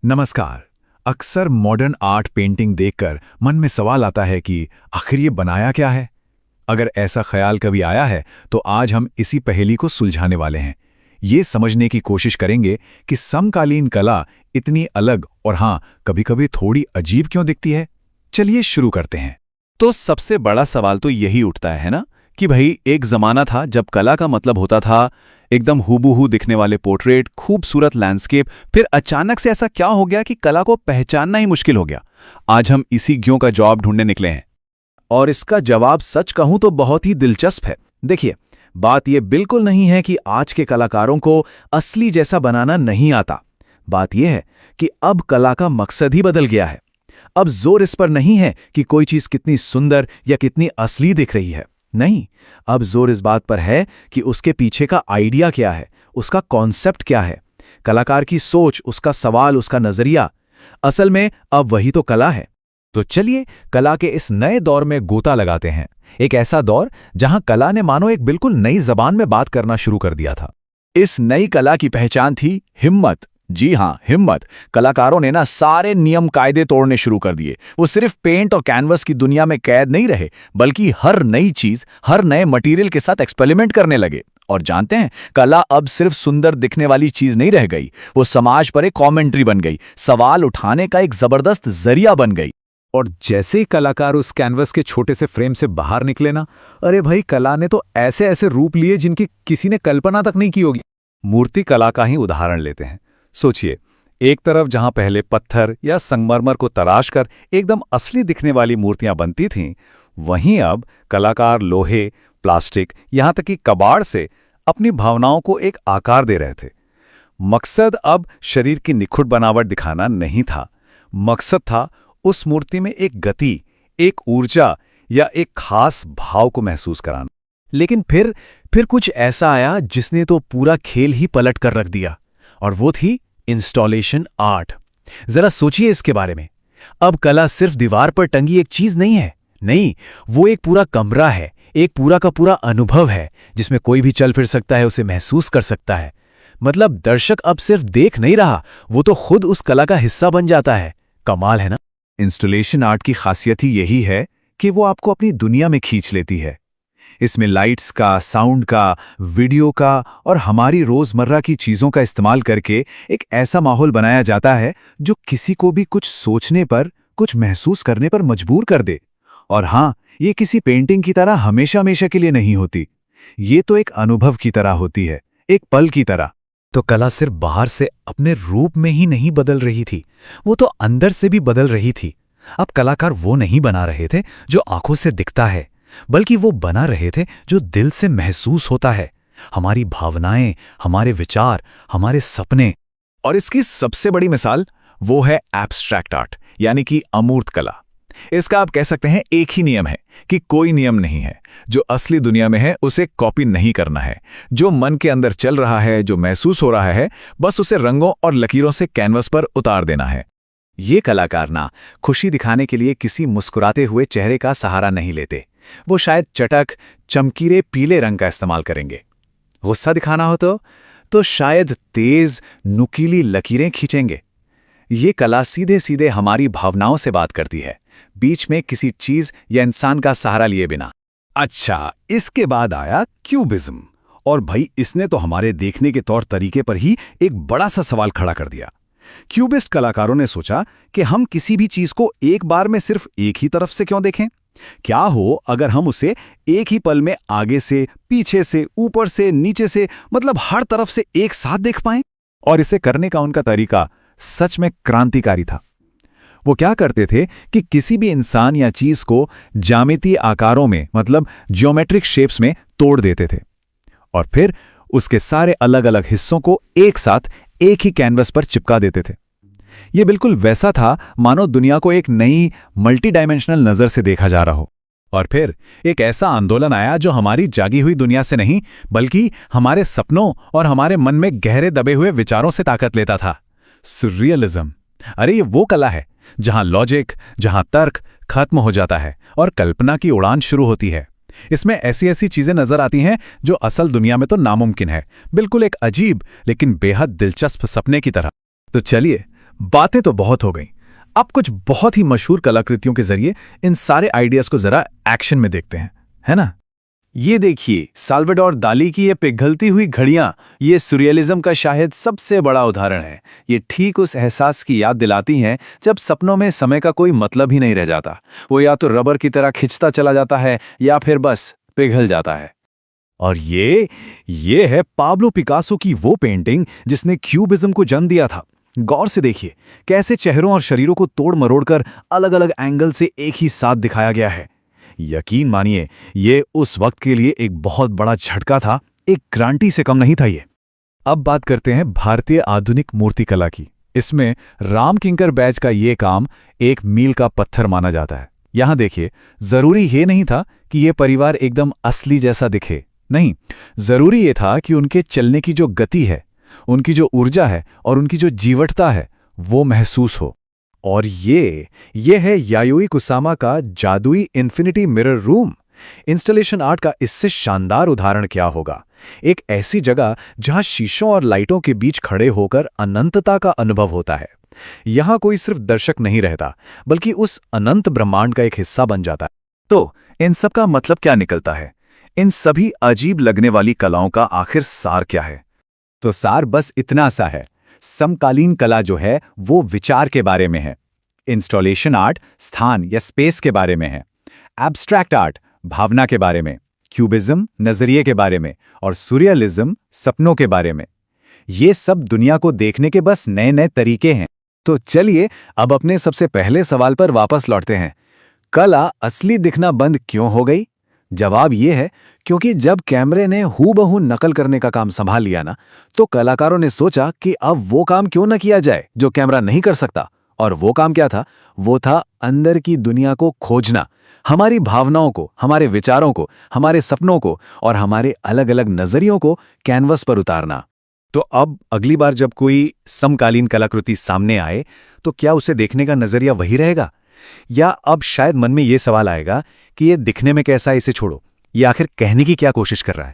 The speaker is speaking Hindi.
नमस्कार। अक्सर मॉडर्न आर्ट पेंटिंग देखकर मन में सवाल आता है कि आखिर ये बनाया क्या है। अगर ऐसा ख्याल कभी आया है तो आज हम इसी पहेली को सुलझाने वाले हैं। ये समझने की कोशिश करेंगे कि समकालीन कला इतनी अलग और हाँ, कभी-कभी थोड़ी अजीब क्यों दिखती है। चलिए शुरू करते हैं। तो सबसे बड़ा सवाल तो यही उठता है ना कि भाई एक जमाना था जब कला का मतलब होता था एकदम हूबहू दिखने वाले पोर्ट्रेट, खूबसूरत लैंडस्केप। फिर अचानक से ऐसा क्या हो गया कि कला को पहचानना ही मुश्किल हो गया। आज हम इसी क्यों का जवाब ढूंढने निकले हैं। और इसका जवाब सच कहूं तो बहुत ही दिलचस्प है। देखिए, बात यह बिल्कुल नहीं है कि आज के कलाकारों को असली जैसा बनाना नहीं आता। बात यह है कि अब कला का मकसद ही बदल गया है। अब जोर इस पर नहीं है कि कोई चीज कितनी सुंदर या कितनी असली दिख रही है। नहीं, अब जोर इस बात पर है कि उसके पीछे का आइडिया क्या है, उसका कॉन्सेप्ट क्या है, कलाकार की सोच, उसका सवाल, उसका नजरिया। असल में अब वही तो कला है। तो चलिए कला के इस नए दौर में गोता लगाते हैं। एक ऐसा दौर जहां कला ने मानो एक बिल्कुल नई जबान में बात करना शुरू कर दिया था। इस नई कला की पहचान थी हिम्मत। जी हां, हिम्मत। कलाकारों ने सारे नियम कायदे तोड़ने शुरू कर दिए। वो सिर्फ पेंट और कैनवस की दुनिया में कैद नहीं रहे, बल्कि हर नई चीज, हर नए मटेरियल के साथ एक्सपेरिमेंट करने लगे। और जानते हैं, कला अब सिर्फ सुंदर दिखने वाली चीज नहीं रह गई, वो समाज पर एक कॉमेंट्री बन गई, सवाल उठाने का एक जबरदस्त जरिया बन गई। और जैसे ही कलाकार उस कैनवस के छोटे से फ्रेम से बाहर निकले ना, अरे भाई, कला ने तो ऐसे ऐसे रूप लिए जिनकी किसी ने कल्पना तक नहीं की होगी। मूर्ति कला का ही उदाहरण लेते हैं। सोचिए, एक तरफ जहां पहले पत्थर या संगमरमर को तराश कर एकदम असली दिखने वाली मूर्तियां बनती थीं, वहीं अब कलाकार लोहे, प्लास्टिक, यहां तक कि कबाड़ से अपनी भावनाओं को एक आकार दे रहे थे। मकसद अब शरीर की निखुट बनावट दिखाना नहीं था। मकसद था उस मूर्ति में एक गति, एक ऊर्जा या एक खास भाव को महसूस कराना। लेकिन फिर कुछ ऐसा आया जिसने तो पूरा खेल ही पलट कर रख दिया, और वो थी इंस्टॉलेशन आर्ट। जरा सोचिए इसके बारे में। अब कला सिर्फ दीवार पर टंगी एक चीज नहीं है। नहीं, वो एक पूरा कमरा है, एक पूरा का पूरा अनुभव है जिसमें कोई भी चल फिर सकता है, उसे महसूस कर सकता है। मतलब दर्शक अब सिर्फ देख नहीं रहा, वो तो खुद उस कला का हिस्सा बन जाता है। कमाल है ना। इंस्टॉलेशन आर्ट की खासियत ही यही है कि वो आपको अपनी दुनिया में खींच लेती है। इसमें लाइट्स का, साउंड का, वीडियो का और हमारी रोजमर्रा की चीजों का इस्तेमाल करके एक ऐसा माहौल बनाया जाता है जो किसी को भी कुछ सोचने पर, कुछ महसूस करने पर मजबूर कर दे। और हाँ, ये किसी पेंटिंग की तरह हमेशा हमेशा के लिए नहीं होती। ये तो एक अनुभव की तरह होती है, एक पल की तरह। तो कला सिर्फ बाहर से अपने रूप में ही नहीं बदल रही थी, वो तो अंदर से भी बदल रही थी। अब कलाकार वो नहीं बना रहे थे जो आंखों से दिखता है, बल्कि वो बना रहे थे जो दिल से महसूस होता है। हमारी भावनाएं, हमारे विचार, हमारे सपने। और इसकी सबसे बड़ी मिसाल वो है एब्स्ट्रैक्ट आर्ट, यानी कि अमूर्त कला। इसका आप कह सकते हैं एक ही नियम है कि कोई नियम नहीं है। जो असली दुनिया में है उसे कॉपी नहीं करना है। जो मन के अंदर चल रहा है, जो महसूस हो रहा है, बस उसे रंगों और लकीरों से कैनवस पर उतार देना है। ये कलाकार ना खुशी दिखाने के लिए किसी मुस्कुराते हुए चेहरे का सहारा नहीं लेते। वो शायद चटक, चमकीले पीले रंग का इस्तेमाल करेंगे। गुस्सा दिखाना हो तो शायद तेज, नुकीली लकीरें खींचेंगे। ये कला सीधे सीधे हमारी भावनाओं से बात करती है, बीच में किसी चीज या इंसान का सहारा लिए बिना। अच्छा, इसके बाद आया क्यूबिज्म। और भाई, इसने तो हमारे देखने के तौर तरीके पर ही एक बड़ा सा सवाल खड़ा कर दिया। क्यूबिस्ट कलाकारों ने सोचा कि हम किसी भी चीज को एक बार में सिर्फ एक ही तरफ से क्यों देखें। क्या हो अगर हम उसे एक ही पल में आगे से, पीछे से, ऊपर से, नीचे से, मतलब हर तरफ से एक साथ देख पाएं। और इसे करने का उनका तरीका सच में क्रांतिकारी था। वो क्या करते थे कि किसी भी इंसान या चीज को ज्यामितीय आकारों में, मतलब ज्योमेट्रिक शेप्स में तोड़ देते थे और फिर उसके सारे अलग अलग हिस्सों को एक साथ एक ही कैनवस पर चिपका देते थे। यह बिल्कुल वैसा था मानो दुनिया को एक नई मल्टी डायमेंशनल नजर से देखा जा रहा हो। और फिर एक ऐसा आंदोलन आया जो हमारी जागी हुई दुनिया से नहीं, बल्कि हमारे सपनों और हमारे मन में गहरे दबे हुए विचारों से ताकत लेता था। सुररियलिज्म। अरे, ये वो कला है जहां लॉजिक, जहां तर्क खत्म हो जाता है और कल्पना की उड़ान शुरू होती है। इसमें ऐसी ऐसी चीजें नजर आती हैं जो असल दुनिया में तो नामुमकिन है, बिल्कुल एक अजीब लेकिन बेहद दिलचस्प सपने की तरह। तो चलिए बातें तो बहुत हो गईं। अब कुछ बहुत ही मशहूर कलाकृतियों के जरिए इन सारे आइडियाज को जरा एक्शन में देखते हैं, है ना? ये देखिए साल्वाडोर दाली की ये पिघलती हुई घड़ियां, ये सुरियलिज्म का शायद सबसे बड़ा उदाहरण है। ये ठीक उस एहसास की याद दिलाती हैं जब सपनों में समय का कोई मतलब ही नहीं रह जाता। वो या तो रबर की तरह खिंचता चला जाता है या फिर बस पिघल जाता है। और ये है पाब्लो पिकासो की वो पेंटिंग जिसने क्यूबिज्म को जन्म दिया था। गौर से देखिए कैसे चेहरों और शरीरों को तोड़ मरोड़कर अलग अलग एंगल से एक ही साथ दिखाया गया है। यकीन मानिए ये उस वक्त के लिए एक बहुत बड़ा झटका था, एक क्रांति से कम नहीं था ये। अब बात करते हैं भारतीय आधुनिक मूर्तिकला की। इसमें राम किंकर बैज का ये काम एक मील का पत्थर माना जाता है। यहां देखिए, जरूरी ये नहीं था कि ये परिवार एकदम असली जैसा दिखे, नहीं, जरूरी ये था कि उनके चलने की जो गति है, उनकी जो ऊर्जा है और उनकी जो जीवटता है वो महसूस हो। और ये है यायोई कुसामा का जादुई infinity mirror room. Installation art का इससे शानदार उदाहरण क्या होगा? एक ऐसी जगह जहां शीशों और लाइटों के बीच खड़े होकर अनंतता का अनुभव होता है। यहां कोई सिर्फ दर्शक नहीं रहता, बल्कि उस अनंत ब्रह्मांड का एक हिस्सा बन जाता है। तो इन सब का मतलब क्या निकलता है? इन सभी अजीब लगने वाली कलाओं का आखिर सार क्या है? तो सार बस इतना सा है, समकालीन कला जो है वो विचार के बारे में है, इंस्टॉलेशन आर्ट स्थान या स्पेस के बारे में है, एब्स्ट्रैक्ट आर्ट भावना के बारे में, क्यूबिज्म नजरिए के बारे में और सूरियलिज्म सपनों के बारे में। ये सब दुनिया को देखने के बस नए नए तरीके हैं। तो चलिए अब अपने सबसे पहले सवाल पर वापस लौटते हैं। कला असली दिखना बंद क्यों हो गई? जवाब यह है क्योंकि जब कैमरे ने हूबहू नकल करने का काम संभाल लिया ना, तो कलाकारों ने सोचा कि अब वो काम क्यों न किया जाए जो कैमरा नहीं कर सकता। और वो काम क्या था? वो था अंदर की दुनिया को खोजना, हमारी भावनाओं को, हमारे विचारों को, हमारे सपनों को और हमारे अलग अलग नजरियों को कैनवस पर उतारना। तो अब अगली बार जब कोई समकालीन कलाकृति सामने आए तो क्या उसे देखने का नजरिया वही रहेगा, या अब शायद मन में ये सवाल आएगा कि ये दिखने में कैसा है इसे छोड़ो, ये आखिर कहने की क्या कोशिश कर रहा है?